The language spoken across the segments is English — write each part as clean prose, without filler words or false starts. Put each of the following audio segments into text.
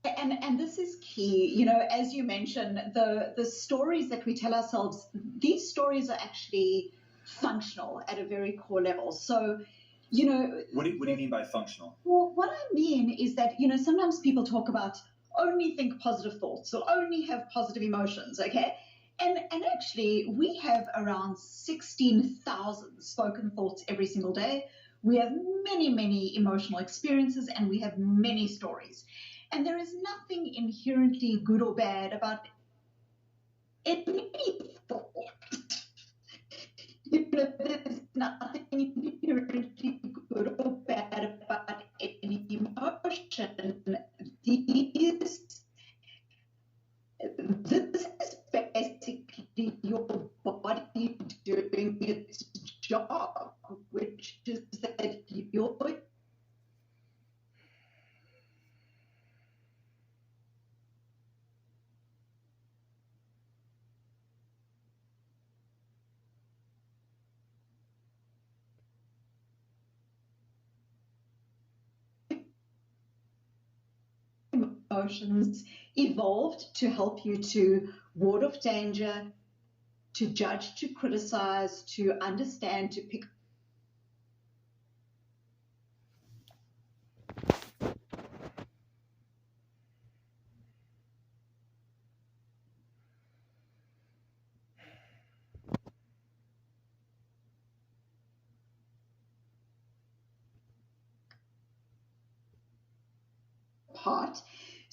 And this is key, you know, as you mentioned, the stories that we tell ourselves, these stories are actually functional at a very core level. So, you know, what do you mean by functional? well, what I mean is that, you know, sometimes people talk about only think positive thoughts or only have positive emotions, okay? And actually, we have around 16,000 spoken thoughts every single day. We have many, many emotional experiences, and we have many stories. And there is nothing inherently good or bad about any thought. You know, there's nothing inherently good or bad about any emotion. These, this is basically your body doing its job, which is that you're emotions evolved to help you to ward off danger, to judge, to criticize, to understand, to pick apart.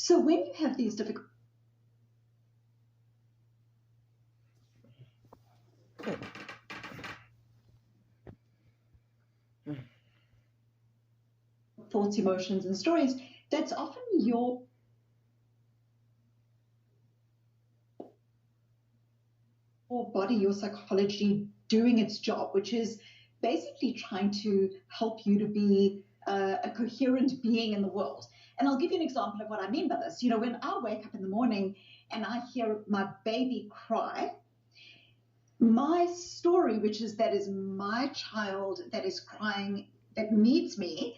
So when you have these difficult thoughts, emotions, and stories, that's often your body, your psychology doing its job, which is basically trying to help you to be a coherent being in the world. And I'll give you an example of what I mean by this. You know, when I wake up in the morning and I hear my baby cry, my story, which is that is my child that is crying, that needs me,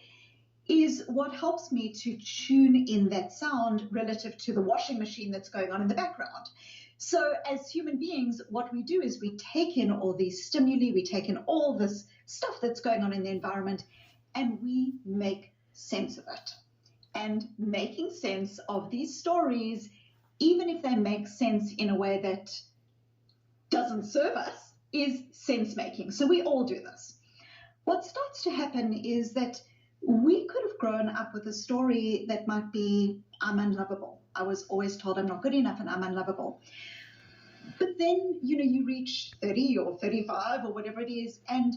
is what helps me to tune in that sound relative to the washing machine that's going on in the background. So as human beings, what we do is we take in all these stimuli, we take in all this stuff that's going on in the environment, and we make sense of it. And making sense of these stories, even if they make sense in a way that doesn't serve us, is sense making. So we all do this. What starts to happen is that we could have grown up with a story that might be, I'm unlovable. I was always told I'm not good enough and I'm unlovable. But then, you know, you reach 30 or 35 or whatever it is, and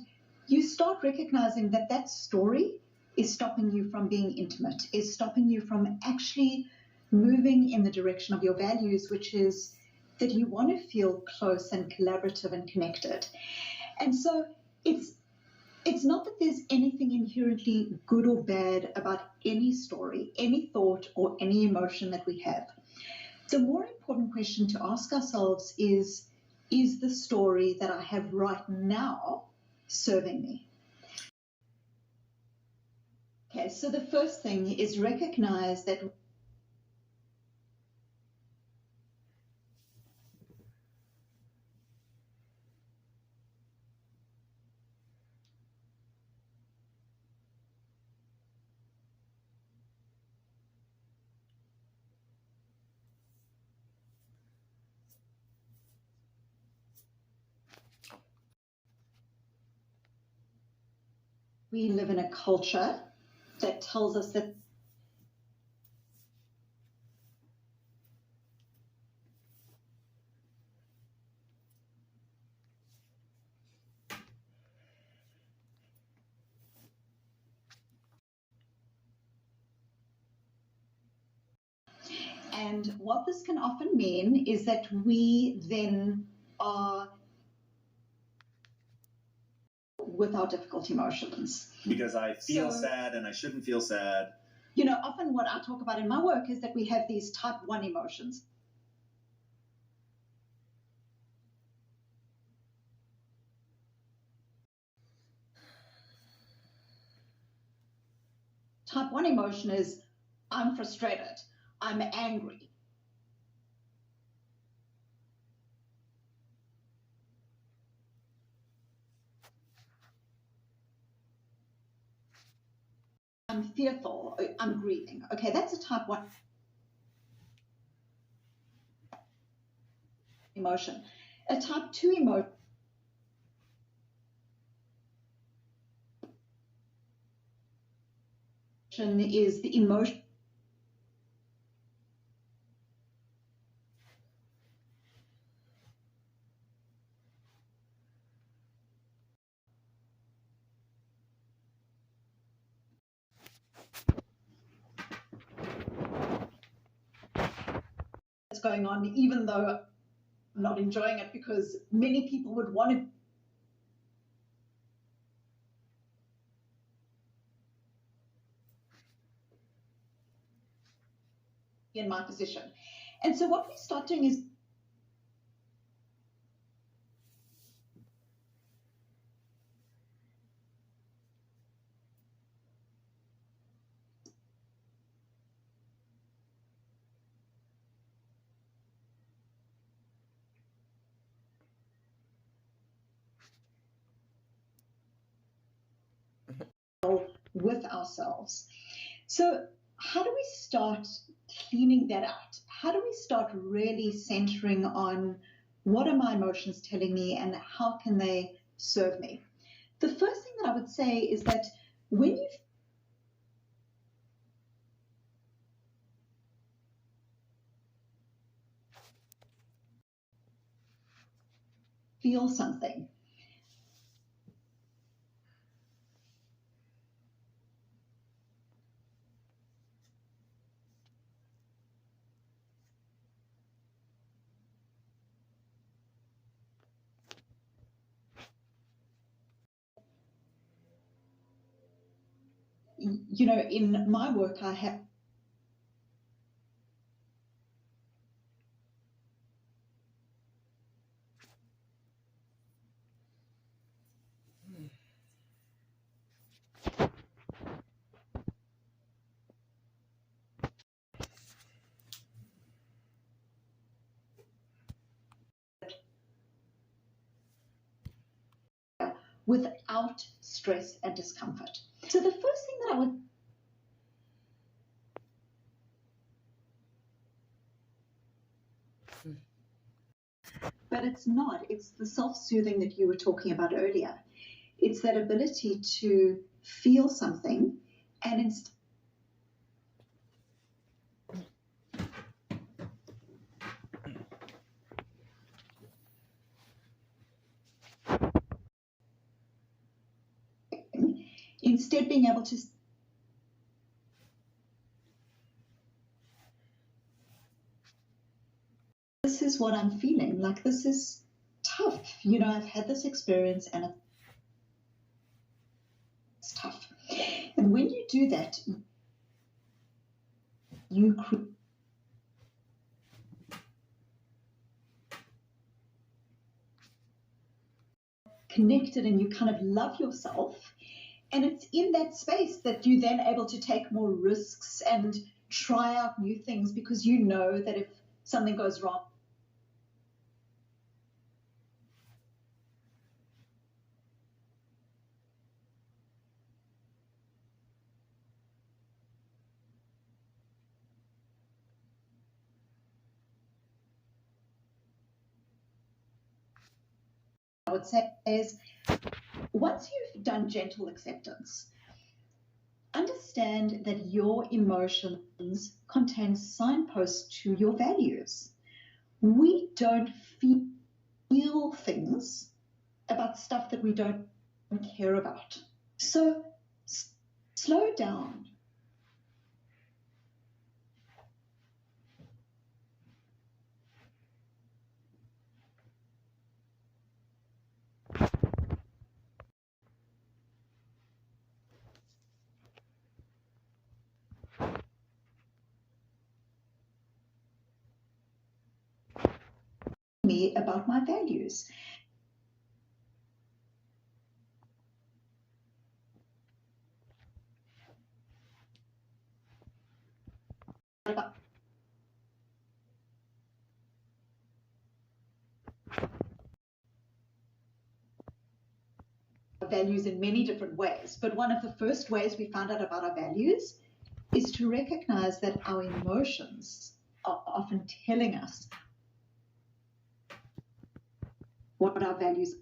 you start recognizing that that story is stopping you from being intimate, is stopping you from actually moving in the direction of your values, which is that you want to feel close and collaborative and connected. And so it's not that there's anything inherently good or bad about any story, any thought, or any emotion that we have. The more important question to ask ourselves is the story that I have right now serving me? Okay, so the first thing is recognize that we live in a culture that tells us that and what this can often mean is that we then are with our difficult emotions. Because I feel sad and I shouldn't feel sad. You know, often what I talk about in my work is that we have these type 1 emotions. Type 1 emotion is I'm frustrated, I'm angry. I'm fearful, I'm grieving. Okay, that's a type 1 emotion. A type 2 emotion is the emotion that's going on, even though I'm not enjoying it, because many people would want to be in my position. And so what we start doing is with ourselves. So how do we start cleaning that out? How do we start really centering on what are my emotions telling me and how can they serve me? The first thing that I would say is that when you feel something, you know, in my work, I have without stress and discomfort. So the first thing that I would but it's not. It's the self-soothing that you were talking about earlier. It's that ability to feel something and instead being able to this is what I'm feeling, like this is tough. You know, I've had this experience and it's tough. And when you do that, you connected and you kind of love yourself. And it's in that space that you're then able to take more risks and try out new things because you know that if something goes wrong, I would say is once you've done gentle acceptance, understand that your emotions contain signposts to your values. We don't feel things about stuff that we don't care about. So slow down. Me about my values. values in many different ways. But one of the first ways we found out about our values is to recognize that our emotions are often telling us what our values are.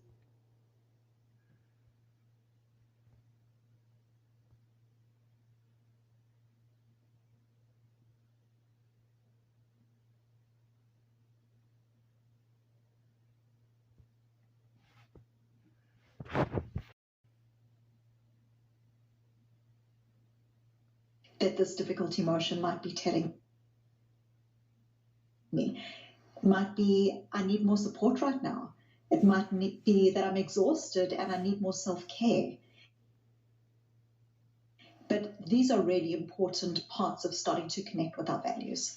That this difficult emotion might be telling me. It might be, I need more support right now. It might be that I'm exhausted and I need more self-care. But these are really important parts of starting to connect with our values.